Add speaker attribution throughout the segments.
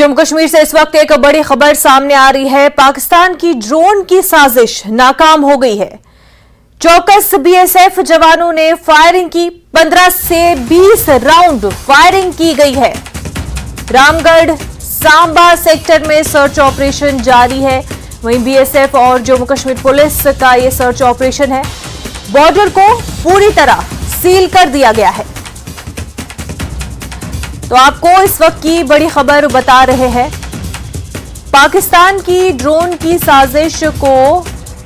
Speaker 1: जम्मू कश्मीर से इस वक्त एक बड़ी खबर सामने आ रही है। पाकिस्तान की ड्रोन की साजिश नाकाम हो गई है। चौकस बीएसएफ जवानों ने फायरिंग की, 15 से 20 राउंड फायरिंग की गई है। रामगढ़ सांबा सेक्टर में सर्च ऑपरेशन जारी है। वहीं बीएसएफ और जम्मू कश्मीर पुलिस का यह सर्च ऑपरेशन है। बॉर्डर को पूरी तरह सील कर दिया गया है। तो आपको इस वक्त की बड़ी खबर बता रहे हैं। पाकिस्तान की ड्रोन की साजिश को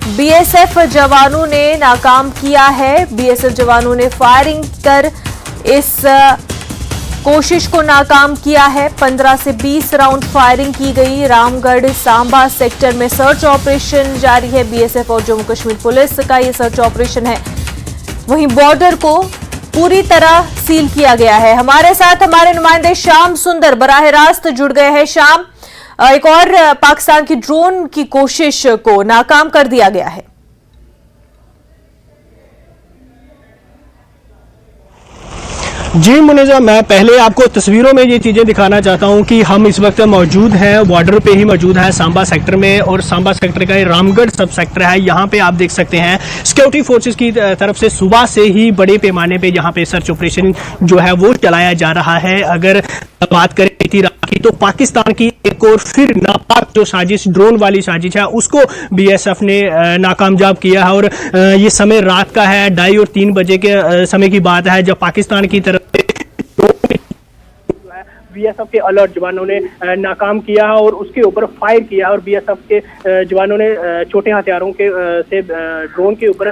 Speaker 1: बीएसएफ जवानों ने नाकाम किया है। बीएसएफ जवानों ने फायरिंग कर इस कोशिश को नाकाम किया है। 15 से 20 राउंड फायरिंग की गई। रामगढ़ सांबा सेक्टर में सर्च ऑपरेशन जारी है। बीएसएफ और जम्मू कश्मीर पुलिस का यह सर्च ऑपरेशन है। वहीं बॉर्डर को पूरी तरह सील किया गया है। हमारे साथ हमारे नुमाइंदे श्याम सुंदर बराह रास्त जुड़ गए हैं। श्याम, एक और पाकिस्तान की ड्रोन की कोशिश को नाकाम कर दिया गया है।
Speaker 2: जी मुनीजा, मैं पहले आपको तस्वीरों में ये चीज़ें दिखाना चाहता हूँ कि हम इस वक्त मौजूद हैं, बॉर्डर पे ही मौजूद है सांबा सेक्टर में। और सांबा सेक्टर का रामगढ़ सब सेक्टर है। यहाँ पे आप देख सकते हैं सिक्योरिटी फोर्सेस की तरफ से सुबह से ही बड़े पैमाने पे यहाँ पे सर्च ऑपरेशन जो है वो चलाया जा रहा है। अगर बात करें बीती रात की तो पाकिस्तान की एक और फिर नापाक जो साजिश, ड्रोन वाली साजिश है, उसको बीएसएफ ने नाकामयाब किया है। और ये समय रात का है, 2:30 और 3 बजे के समय की बात है, जब पाकिस्तान की तरफ बीएसएफ के अलर्ट जवानों ने नाकाम किया है और उसके ऊपर फायर किया। और बीएसएफ के जवानों ने छोटे हथियारों के से ड्रोन के ऊपर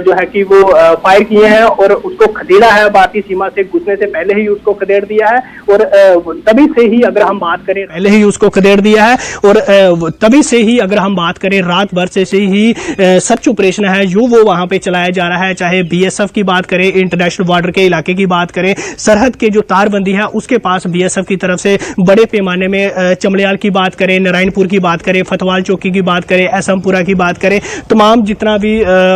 Speaker 2: जो है कि वो फायर किए हैं और उसको खदेड़ा है। भारतीय सीमा से घुसने से पहले ही उसको खदेड़ दिया है। और तभी से ही अगर हम बात करें, पहले ही उसको खदेड़ दिया है। और तभी से ही अगर हम बात करें, रात भर से ही सर्च ऑपरेशन है जो वो वहां पे चलाया जा रहा है। चाहे बीएसएफ की बात करें, इंटरनेशनल बॉर्डर के इलाके की बात करें, सरहद के जो तारबंदी है उसके पास बीएसएफ की तरफ से बड़े पैमाने में चमड़ियाल की बात करें, नारायणपुर की बात करें, फतवाल चौकी की बात करें, एसमपुरा की बात करें, तमाम जितना भी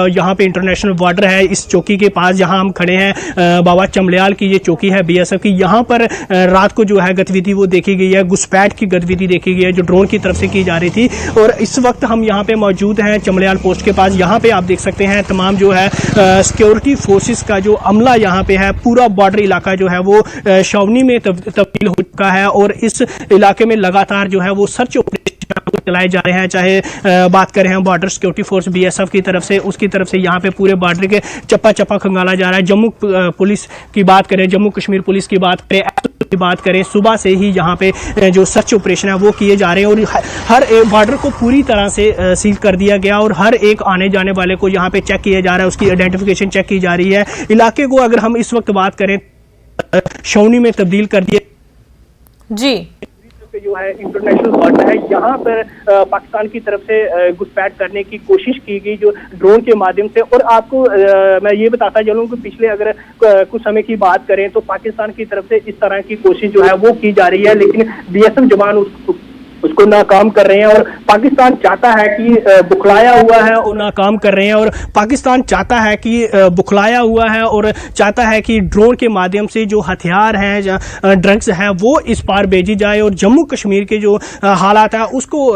Speaker 2: यहाँ पे इंटरनेशनल बॉर्डर है, इस चौकी के पास जहां हम खड़े हैं, बाबा चमड़ियाल की ये चौकी है बीएसएफ की। यहाँ पर रात को जो है गतिविधि वो देखी गई है, घुसपैठ की गतिविधि देखी गई है जो ड्रोन की तरफ से की जा रही थी। और इस वक्त हम यहाँ पे मौजूद हैं चमड़ियाल पोस्ट के पास। यहाँ पे आप देख सकते हैं तमाम जो है सिक्योरिटी फोर्सेस का जो अमला यहाँ पे है, पूरा बॉर्डर इलाका जो है वो छावनी में तब्दील हो चुका है। और इस इलाके में लगातार जो है वो सर्च ऑपरेशन चलाए जा रहे हैं। चाहे बात करें हम बॉर्डर सिक्योरिटी फोर्स बीएसएफ की तरफ से, उसकी तरफ से यहाँ पे पूरे बॉर्डर के चप्पा चप्पा खंगाला जा रहा है। जम्मू पुलिस की बात करें, जम्मू कश्मीर पुलिस की बात करें, की बात करें, सुबह से ही यहाँ पे जो सर्च ऑपरेशन है वो किए जा रहे हैं। और हर एक बॉर्डर को पूरी तरह से सील कर दिया गया और हर एक आने जाने वाले को यहाँ पे चेक किया जा रहा है, उसकी आइडेंटिफिकेशन चेक की जा रही है। इलाके को अगर हम इस वक्त बात करें, छावनी में तब्दील कर दिया
Speaker 1: जी।
Speaker 2: जो है इंटरनेशनल बॉर्डर है, यहाँ पर पाकिस्तान की तरफ से घुसपैठ करने की कोशिश की गई जो ड्रोन के माध्यम से। और आपको मैं ये बताता चलूँ कि पिछले अगर कुछ समय की बात करें तो पाकिस्तान की तरफ से इस तरह की कोशिश जो है वो की जा रही है, लेकिन बीएसएफ जवान उसको नाकाम कर रहे हैं। और पाकिस्तान चाहता है कि बुखलाया हुआ है और नाकाम कर रहे हैं। और पाकिस्तान चाहता है कि बुखलाया हुआ है और चाहता है कि ड्रोन के माध्यम से जो हथियार हैं, ड्रग्स हैं, वो इस पार भेजी जाए और जम्मू कश्मीर के जो हालात है उसको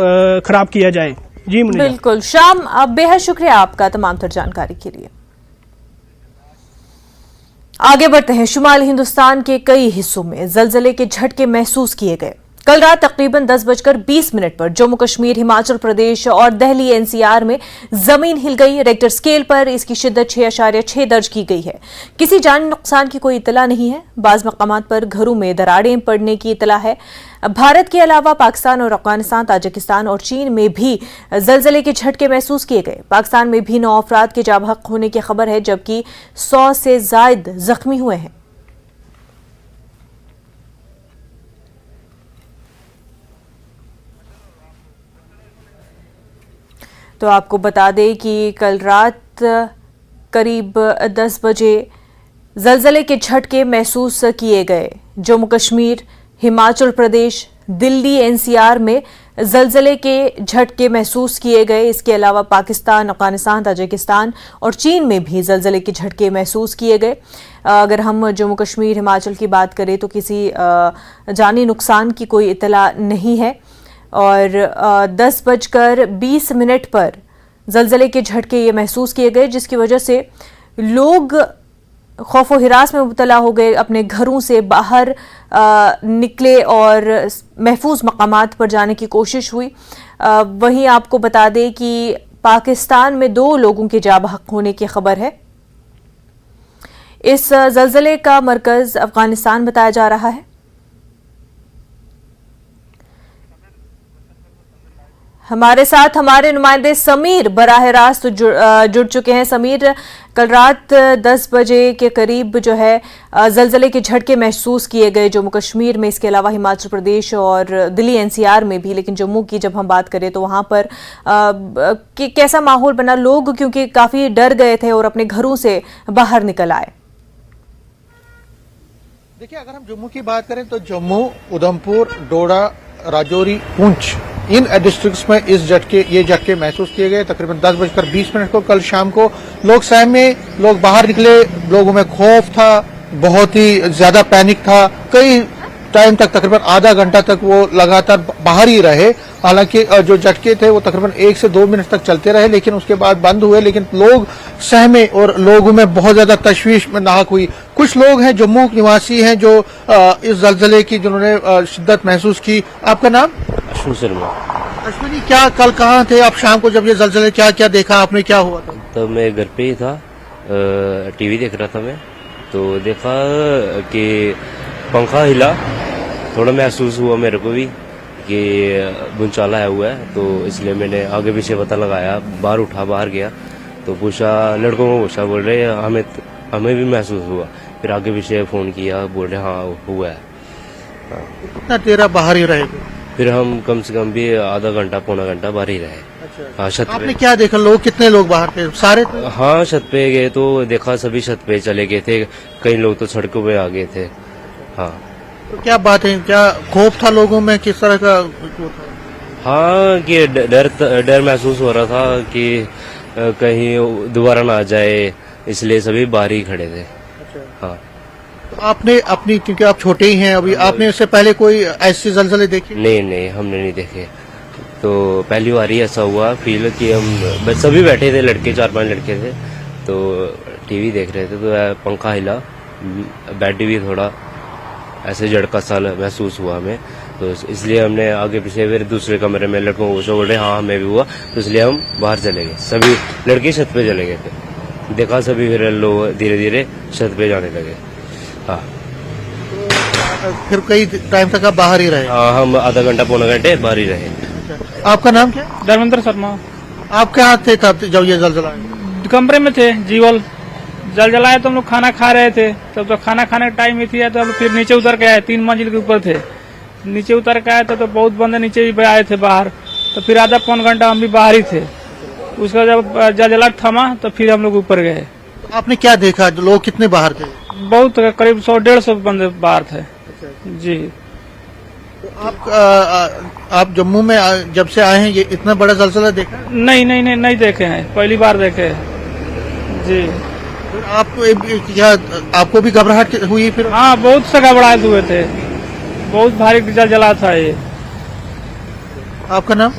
Speaker 2: खराब किया जाए। जी
Speaker 1: बिल्कुल शाम, अब बेहद शुक्रिया आपका तमाम तर जानकारी के लिए। आगे बढ़ते हैं। शुमाली हिंदुस्तान के कई हिस्सों में जलजले के झटके महसूस किए गए। कल रात तकरीबन 10:20 पर जम्मू कश्मीर, हिमाचल प्रदेश और दिल्ली एनसीआर में जमीन हिल गई। रेक्टर स्केल पर इसकी शिद्दत 6.6 दर्ज की गई है। किसी जानी नुकसान की कोई इतला नहीं है। बाज़ मकामात पर घरों में दरारें पड़ने की इतला है। भारत के अलावा पाकिस्तान और अफगानिस्तान, ताजिकिस्तान और चीन में भी जलजले के झटके महसूस किए गए। पाकिस्तान में भी 9 अफराद के जाँ बहक होने की खबर है, जबकि 100 से ज्यादा जख्मी हुए हैं। तो आपको बता दें कि कल रात करीब 10 बजे जलजले के झटके महसूस किए गए। जम्मू कश्मीर, हिमाचल प्रदेश, दिल्ली एनसीआर में जलजले के झटके महसूस किए गए। इसके अलावा पाकिस्तान, अफगानिस्तान, ताजिकिस्तान और चीन में भी जलजले के झटके महसूस किए गए। अगर हम जम्मू कश्मीर, हिमाचल की बात करें तो किसी जानी नुकसान की कोई इत्तला नहीं है। और 10:20 पर जलजले के झटके ये महसूस किए गए, जिसकी वजह से लोग खौफो हिरास में मुब्तला हो गए, अपने घरों से बाहर निकले और महफूज मकामात पर जाने की कोशिश हुई। वहीं आपको बता दें कि पाकिस्तान में 2 लोगों के जाँ बहक होने की खबर है। इस जलजले का मरकज अफगानिस्तान बताया जा रहा है। हमारे साथ हमारे नुमाइंदे समीर बराह रास्त जुड़ चुके हैं। समीर, कल रात 10 बजे के करीब जो है जलजले के झटके महसूस किए गए जम्मू कश्मीर में, इसके अलावा हिमाचल प्रदेश और दिल्ली एनसीआर में भी। लेकिन जम्मू की जब हम बात करें तो वहां पर कैसा माहौल बना? लोग क्योंकि काफी डर गए थे और अपने घरों से बाहर निकल आए।
Speaker 3: देखिए, अगर हम जम्मू की बात करें तो जम्मू, उधमपुर, डोडा, राजौरी, पुंछ, इन डिस्ट्रिक्ट्स में ये झटके महसूस किए गए। तकरीबन 10:20 को कल शाम को लोग सहम में लोग बाहर निकले। लोगों में खौफ था, बहुत ही ज्यादा पैनिक था। कई टाइम तक, तकरीबन आधा घंटा तक वो लगातार बाहर ही रहे। हालांकि जो झटके थे वो तकरीबन 1 से 2 मिनट तक चलते रहे, लेकिन उसके बाद बंद हुए। लेकिन लोग सहमे और लोगों में बहुत ज्यादा तशवीश में नाहक हुई। कुछ लोग हैं जम्मू निवासी हैं जो इस जलजले की जिन्होंने शिद्दत महसूस की। आपका नाम?
Speaker 4: अश्विन शर्मा।
Speaker 3: अश्विनी, क्या कल कहाँ थे आप? शाम को जब ये जलजले क्या क्या देखा आपने, क्या हुआ था?
Speaker 4: तब मैं घर पे ही था, टीवी देख रहा था मैं, तो देखा कि पंखा हिला। थोड़ा महसूस हुआ मेरे को भी कि भूचाल आया हुआ है, तो इसलिए मैंने आगे पीछे पता लगाया, बाहर गया तो पूछा, लड़कों को पूछा, बोल रहे हमें भी महसूस हुआ। फिर आगे पीछे फोन किया, बोल रहे हाँ हुआ है।
Speaker 3: कितना देर आप बाहर ही रहे?
Speaker 4: फिर हम कम से कम भी आधा घंटा, पौना घंटा बाहर ही रहे।
Speaker 3: अच्छा।
Speaker 4: हाँ, छत
Speaker 3: आपने
Speaker 4: पे।
Speaker 3: क्या देखा? लोग कितने लोग बाहर थे? सारे थे?
Speaker 4: हाँ, छत पे गए तो देखा सभी छत पे चले गए थे। कई लोग तो सड़कों पे आ गए थे। हाँ,
Speaker 3: तो क्या बात है, क्या खौफ था लोगों में? किस तरह का वो था?
Speaker 4: हाँ, कि डर महसूस हो रहा था कि कहीं दोबारा ना आ जाए, इसलिए सभी बाहर ही खड़े थे। हाँ।
Speaker 3: तो आपने अपनी, क्योंकि आप छोटे ही हैं अभी, आपने इससे पहले कोई ऐसी जलजले देखे?
Speaker 4: नहीं, हमने नहीं देखे। तो पहली बार ही ऐसा हुआ फील कि हम सभी बैठे थे, लड़के 4-5 लड़के थे, तो टीवी देख रहे थे, तो पंखा हिला, बेड भी थोड़ा ऐसे झटका सा महसूस हुआ हमें। तो इसलिए हमने आगे पीछे फिर दूसरे कमरे में लड़कों को बोल रहे हाँ हमें भी हुआ, तो इसलिए हम बाहर चले गए। सभी लड़के छत पे चले गए थे। देखा सभी फिर लोग धीरे धीरे छत पे जाने लगे। हाँ,
Speaker 3: फिर कई टाइम तक आप बाहर ही रहे?
Speaker 4: हाँ, हम आधा घंटा, पौना घंटे बाहर ही रहे।
Speaker 3: आपका नाम क्या?
Speaker 5: धर्मेंद्र शर्मा।
Speaker 3: आप क्या थे तब जब ये जलजला आया?
Speaker 5: कमरे में थे, जीवल जल जलाए तो हम लोग खाना खा रहे थे। तब तो खाना खाने का टाइम ही थी, तो फिर नीचे उतर के आए। 3 मंजिल के ऊपर थे, नीचे उतर के आए तो बहुत बंदे नीचे भी आए थे बाहर। तो फिर आधा पौन घंटा हम भी बाहर ही थे। उसका जब जलजला थमा तो फिर हम लोग ऊपर गए।
Speaker 3: आपने क्या देखा? लोग कितने बाहर थे?
Speaker 5: बहुत, करीब 100-150 बंदे बाहर थे। जी।
Speaker 3: तो आप जम्मू में जब से आए हैं ये इतना बड़ा जलजला देखा?
Speaker 5: नहीं देखे हैं, पहली बार देखे। जी।
Speaker 3: फिर आपको भी घबराहट हुई फिर?
Speaker 5: हाँ, बहुत से घबराहट हुए थे, बहुत भारी जलजला था ये।
Speaker 3: आपका नाम?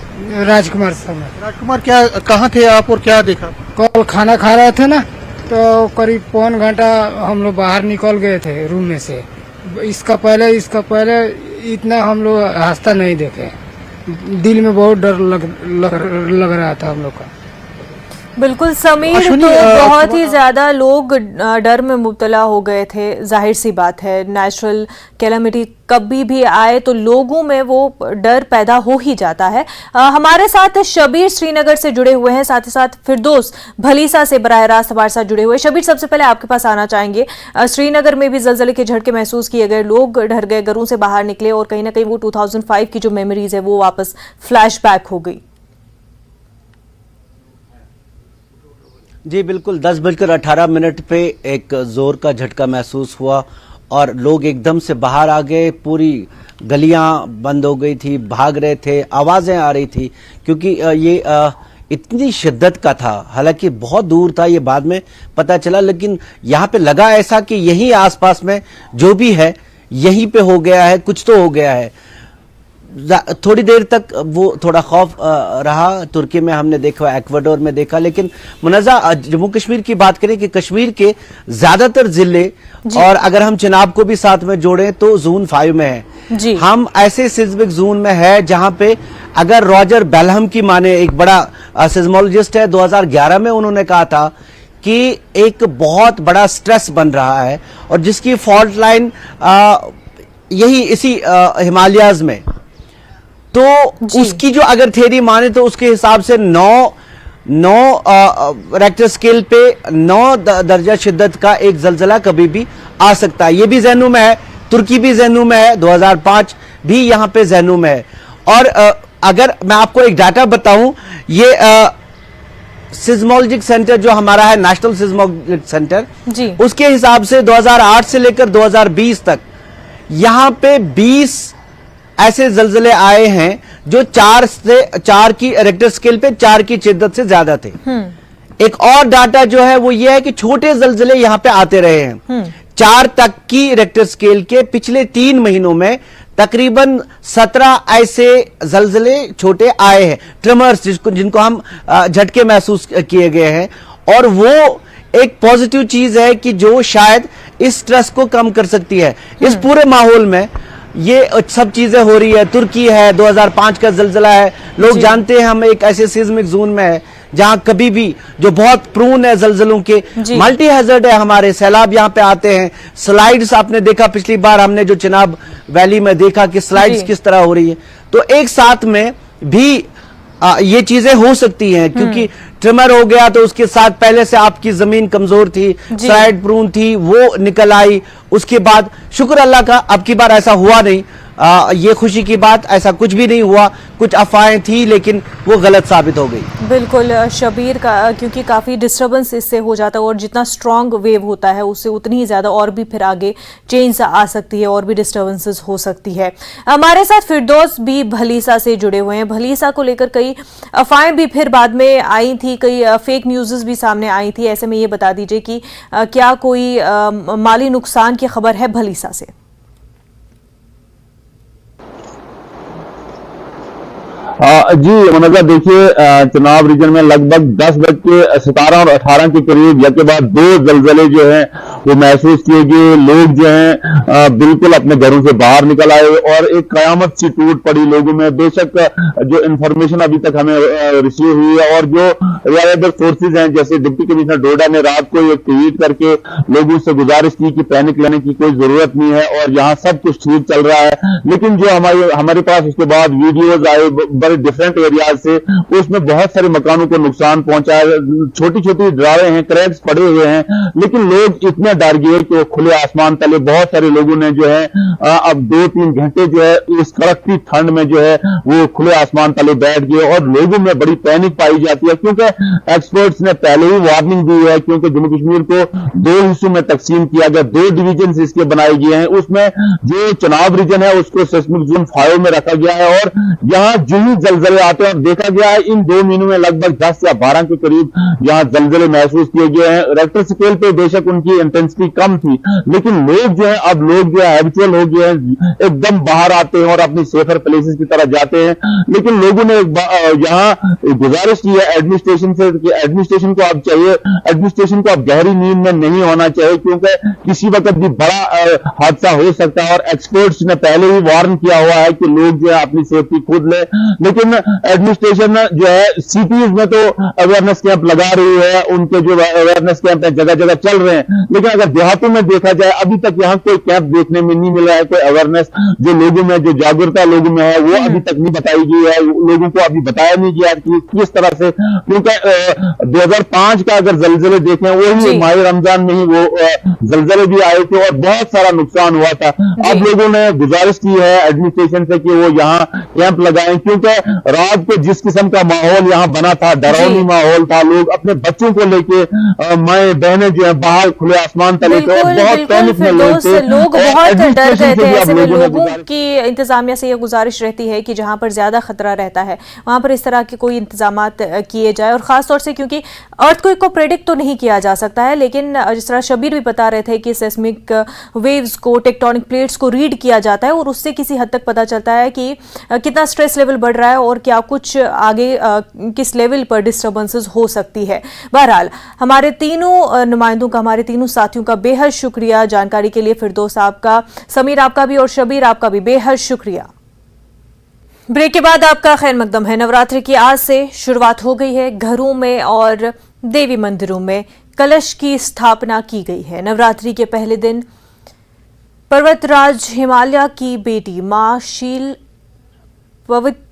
Speaker 6: राजकुमार शर्मा।
Speaker 3: राजकुमार, क्या कहाँ थे आप और क्या देखा?
Speaker 6: कल खाना खा रहे थे ना, तो करीब पौन घंटा हम लोग बाहर निकल गए थे रूम में से। इसका पहले इतना हम लोग रास्ता नहीं देखे। दिल में बहुत डर लग रहा था हम लोग का।
Speaker 1: बिल्कुल समीर, तो बहुत ही ज्यादा लोग डर में मुब्तला हो गए थे। जाहिर सी बात है, नेचुरल कैलामिटी कभी भी आए तो लोगों में वो डर पैदा हो ही जाता है। हमारे साथ शबीर श्रीनगर से जुड़े हुए हैं, साथ ही साथ फिरदौस भलीसा से बराह रास्त हमारे साथ जुड़े हुए। शबीर, सबसे पहले आपके पास आना चाहेंगे। श्रीनगर में भी जलजले के झटके महसूस किए गए, लोग डर गए, घरों से बाहर निकले और कहीं ना कहीं वो 2005 की जो मेमोरीज है वो वापस फ्लैशबैक हो गई।
Speaker 7: जी बिल्कुल, 10:18 पे एक जोर का झटका महसूस हुआ और लोग एकदम से बाहर आ गए, पूरी गलियां बंद हो गई थी, भाग रहे थे, आवाजें आ रही थी क्योंकि ये इतनी शिद्दत का था। हालांकि बहुत दूर था, ये बाद में पता चला, लेकिन यहाँ पे लगा ऐसा कि यही आसपास में जो भी है यहीं पे हो गया है, कुछ तो हो गया है। थोड़ी देर तक वो थोड़ा खौफ रहा, तुर्की में हमने देखा, एक्वाडोर में देखा, लेकिन मुनज़्ज़ा जम्मू कश्मीर की बात करें कि कश्मीर के ज्यादातर जिले और अगर हम चिनाब को भी साथ में जोड़ें तो जोन 5 में है। हम ऐसे सिस्मिक जोन में है जहां पे अगर रॉजर बेलहम की माने, एक बड़ा सिज्मोलॉजिस्ट है, 2011 में उन्होंने कहा था कि एक बहुत बड़ा स्ट्रेस बन रहा है और जिसकी फॉल्ट लाइन यही इसी हिमालयाज में, तो उसकी जो अगर थ्योरी माने तो उसके हिसाब से 9 रेक्टर स्केल पे 9 दर्जा शिद्दत का एक जलजला कभी भी आ सकता है। ये भी जहनू में है, तुर्की भी जहनू में है, 2005 भी यहां पे जहनू में है। और अगर मैं आपको एक डाटा बताऊं, ये सिज्मोलॉजिक सेंटर जो हमारा है, नेशनल सिज्मोलॉजिक सेंटर, उसके हिसाब से 2008 से लेकर 2020 तक यहां पे 20 ऐसे जलजले आए हैं जो 4 की रेक्टर स्केल पे 4 की शिद्दत से ज्यादा थे। एक और डाटा जो है वो ये है कि छोटे जलजले यहां पे आते रहे हैं। 4 तक की रेक्टर स्केल के पिछले 3 महीनों में तकरीबन 17 ऐसे जलजले छोटे आए हैं, ट्रिमर्स जिनको हम झटके महसूस किए गए हैं। और वो एक पॉजिटिव चीज है कि जो शायद इस स्ट्रेस को कम कर सकती है। इस पूरे माहौल में ये सब चीजें हो रही है। तुर्की है, 2005 का जलजला है, लोग जानते हैं हम एक ऐसे सिस्मिक जोन में है जहां कभी भी जो बहुत प्रून है जलजलों के, मल्टी हैजर्ड है, हमारे सैलाब यहां पे आते हैं। स्लाइड्स आपने देखा, पिछली बार हमने जो चिनाब वैली में देखा कि स्लाइड्स किस तरह हो रही है। तो एक साथ में भी ये चीजें हो सकती हैं क्योंकि ट्रिमर हो गया तो उसके साथ पहले से आपकी जमीन कमजोर थी, स्लाइड प्रून थी, वो निकल आई। उसके बाद शुक्र अल्लाह का अब की बार ऐसा हुआ नहीं। ये खुशी की बात, ऐसा कुछ भी नहीं हुआ। कुछ अफवाहें थी लेकिन वो गलत साबित हो गई।
Speaker 1: बिल्कुल शबीर का, क्योंकि काफ़ी डिस्टर्बेंस इससे हो जाता है और जितना स्ट्रॉन्ग वेव होता है उससे उतनी ही ज़्यादा और भी फिर आगे चेंज आ सकती है और भी डिस्टर्बेंसेस हो सकती है। हमारे साथ फिरदौस भी भलीसा से जुड़े हुए हैं। भलीसा को लेकर कई अफवाहें भी फिर बाद में आई थी, कई फेक न्यूज़ भी सामने आई थी। ऐसे में ये बता दीजिए कि क्या कोई माली नुकसान की खबर है भलीसा से?
Speaker 8: जी मुनज़्ज़ा, देखिए चुनाव रीजन में लगभग 10:17 और 18 के करीब या के बाद 2 जलजले जो हैं वो महसूस किए गए। लोग जो हैं बिल्कुल अपने घरों से बाहर निकल आए और एक कयामत सी टूट पड़ी लोगों में। बेशक जो इंफॉर्मेशन अभी तक हमें रिसीव हुई है और जो रिलायबल सोर्सेज हैं, जैसे डिप्टी कमिश्नर डोडा ने रात को एक ट्वीट करके लोगों से गुजारिश की कि पैनिक लेने की कोई जरूरत नहीं है और यहाँ सब कुछ ठीक चल रहा है। लेकिन जो हमारे पास उसके बाद वीडियोज आए डिफरेंट एरियाज से, उसमें बहुत सारे मकानों को नुकसान पहुंचा है। छोटी छोटी दरारें हैं, क्रैक्स पड़े हुए हैं, लेकिन लोग इतने डर गए कि वो खुले आसमान तले, बहुत सारे लोगों ने जो है अब 2-3 घंटे जो है इस कड़कती ठंड में जो है वो खुले आसमान तले बैठ गए और लोगों में बड़ी पैनिक पाई जाती है क्योंकि एक्सपर्ट्स ने पहले ही वार्निंग दी है। क्योंकि जम्मू कश्मीर को 2 हिस्सों में तकसीम किया गया, 2 डिवीजन इसके बनाए गए हैं। उसमें जो चुनाव रीजन है उसको सिस्मिक जोन 5 में रखा गया है और यहाँ जो ही जलजले आते हैं, देखा गया है इन 2 महीनों में लगभग 10 या 12 के करीब यहाँ जलजले महसूस किए गए हैं। रेक्टर स्केल पे बेशक उनकी इंटेंसिटी कम थी, लेकिन लोग जो है अब लोग जो है हैबिचुअल हो गए हैं, एकदम बाहर आते हैं और अपनी सेफर प्लेसेस की तरफ जाते हैं। लेकिन लोगों ने यहाँ गुजारिश की है एडमिनिस्ट्रेशन से कि एडमिनिस्ट्रेशन को अब चाहिए, एडमिनिस्ट्रेशन को अब गहरी नींद में नहीं होना चाहिए क्योंकि किसी वक्त भी बड़ा हादसा हो सकता है और एक्सपर्ट्स ने पहले ही वार्न किया हुआ है कि लोग जो है अपनी सेफ्टी खुद ले। लेकिन एडमिनिस्ट्रेशन जो है सिटीज में तो अवेयरनेस कैंप लगा रही है, उनके जो अवेयरनेस कैंप है जगह जगह चल रहे हैं, लेकिन अगर देहातों में देखा जाए अभी तक यहाँ कोई कैंप देखने में नहीं मिला है। कोई अवेयरनेस जो लोगों में, जो जागरूकता लोगों में है वो अभी तक नहीं बताई गई है, लोगों को अभी बताया नहीं गया कि किस तरह से। क्योंकि 2005 का अगर जलजले देखें वही माह रमजान में ही वो जलजले भी आए थे और बहुत सारा नुकसान हुआ था। अब लोगों ने गुजारिश की है एडमिनिस्ट्रेशन से कि वो यहाँ कैंप लगाएं क्योंकि रात को जिस किस्म का माहौल यहाँ बना था, डरावनी माहौल था, लोग अपने बच्चों को लेके माएं बहनें जो है बाहर खुले आसमान आसमान तले थे और बहुत पैनिक में लोग थे।
Speaker 1: लोग बहुत डर गए थे।
Speaker 8: भी
Speaker 1: ऐसे में
Speaker 8: लोगों ने
Speaker 1: लोगों की इंतजामिया से यह गुजारिश रहती है कि जहां पर ज्यादा खतरा रहता है वहां पर इस तरह के कोई इंतजामात किए जाए, और खासतौर से क्योंकि अर्थक्वेक को प्रेडिक्ट तो नहीं किया जा सकता है, लेकिन जिस तरह शबीर भी बता रहे थे कि सेस्मिक वेव्स को, टेक्टोनिक प्लेट्स को रीड किया जाता है और उससे किसी हद तक पता चलता है कि कितना स्ट्रेस लेवल बढ़ रहा है और क्या कुछ आगे किस लेवल पर डिस्टर्बेंसेस हो सकती है। बहरहाल हमारे तीनों नुमाइंदों का, हमारे तीनों साथियों का बेहद शुक्रिया जानकारी के लिए। फिरदौस आपका, समीर आपका भी और शबीर आपका भी बेहद शुक्रिया। ब्रेक के बाद आपका खैर मकदम है। नवरात्रि की आज से शुरुआत हो गई है। घरों में और देवी मंदिरों में कलश की स्थापना की गई है। नवरात्रि के पहले दिन पर्वतराज हिमालय की बेटी मां शील पवित्र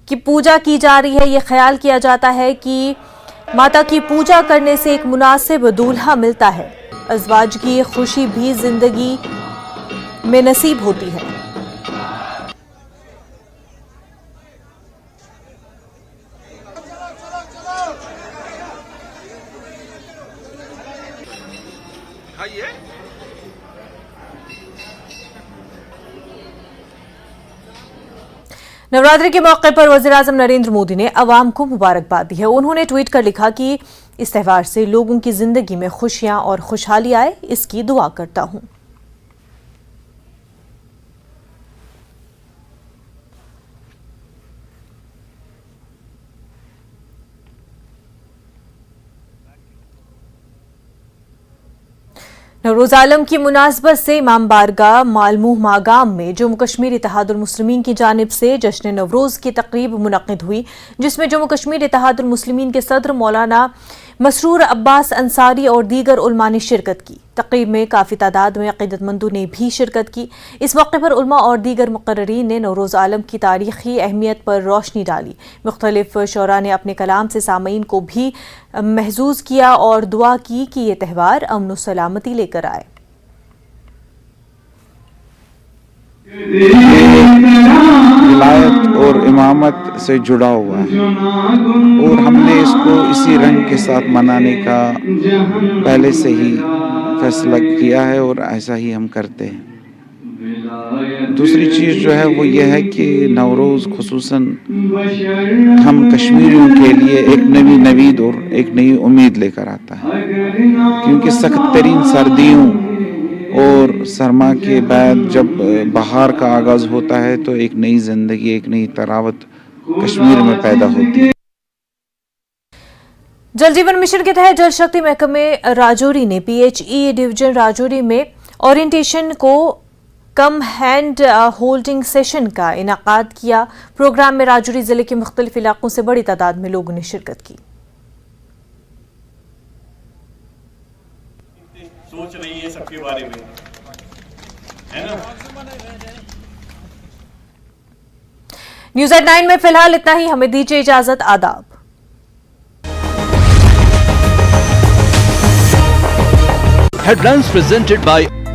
Speaker 1: की पूजा की जा रही है। यह ख्याल किया जाता है कि माता की पूजा करने से एक मुनासिब दूल्हा मिलता है, अज़वाज की खुशी भी जिंदगी में नसीब होती है। नवरात्रि के मौके पर वज़ीर-ए-आज़म नरेंद्र मोदी ने अवाम को मुबारकबाद दी है। उन्होंने ट्वीट कर लिखा कि इस त्यौहार से लोगों की जिंदगी में खुशियां और खुशहाली आए, इसकी दुआ करता हूं। नवरोज आलम की मुनासबत से इमाम बारगाह मालमूह मागाम में जम्मू कश्मीर इत्तेहादुल मुस्लिमीन की जानिब से जश्न नवरोज की तकरीब मुनक्किद हुई, जिसमें जम्मू कश्मीर इत्तेहादुल मुस्लिमीन के सदर मौलाना मसरूर अब्बास अंसारी और दीगर उलमा ने शिरकत की। तकरीब में काफ़ी तादाद में अक़ीदतमंदों ने भी शिरकत की। इस मौके पर उलमा और दीगर मुक़र्ररीन ने नवरोज़ आलम की तारीख़ी अहमियत पर रोशनी डाली। मुख्तलिफ शोरा ने अपने कलाम से सामईन को भी महजूज किया और दुआ की कि ये त्यौहार अमन व सलामती लेकर आए।
Speaker 9: विलायत और इमामत से जुड़ा हुआ है और हमने इसको इसी रंग के साथ मनाने का पहले से ही फैसला किया है और ऐसा ही हम करते हैं। दूसरी चीज़ जो है वो ये है कि नवरोज़ खुसूसन हम कश्मीरियों के लिए एक नई नवीद और एक नई उम्मीद लेकर आता है, क्योंकि सख्त तरीन सर्दियों और सरमा के बाद जब बहार का आगाज होता है तो एक नई जिंदगी, एक नई तरावत कश्मीर में पैदा होती है।
Speaker 1: जल जीवन मिशन के तहत जल शक्ति महकमे राजौरी ने PHE डिवीजन राजौरी में ओरिएंटेशन को कम हैंड होल्डिंग सेशन का इनाकाद किया। प्रोग्राम में राजौरी जिले के मुख्तलिफ इलाकों से बड़ी तादाद में लोगों ने शिरकत की।
Speaker 10: सोच रही है सबके बारे में, है ना।
Speaker 1: न्यूज़ एट 9 में फिलहाल इतना ही। हमें दीजिए इजाजत। आदाब।
Speaker 11: Headlines presented by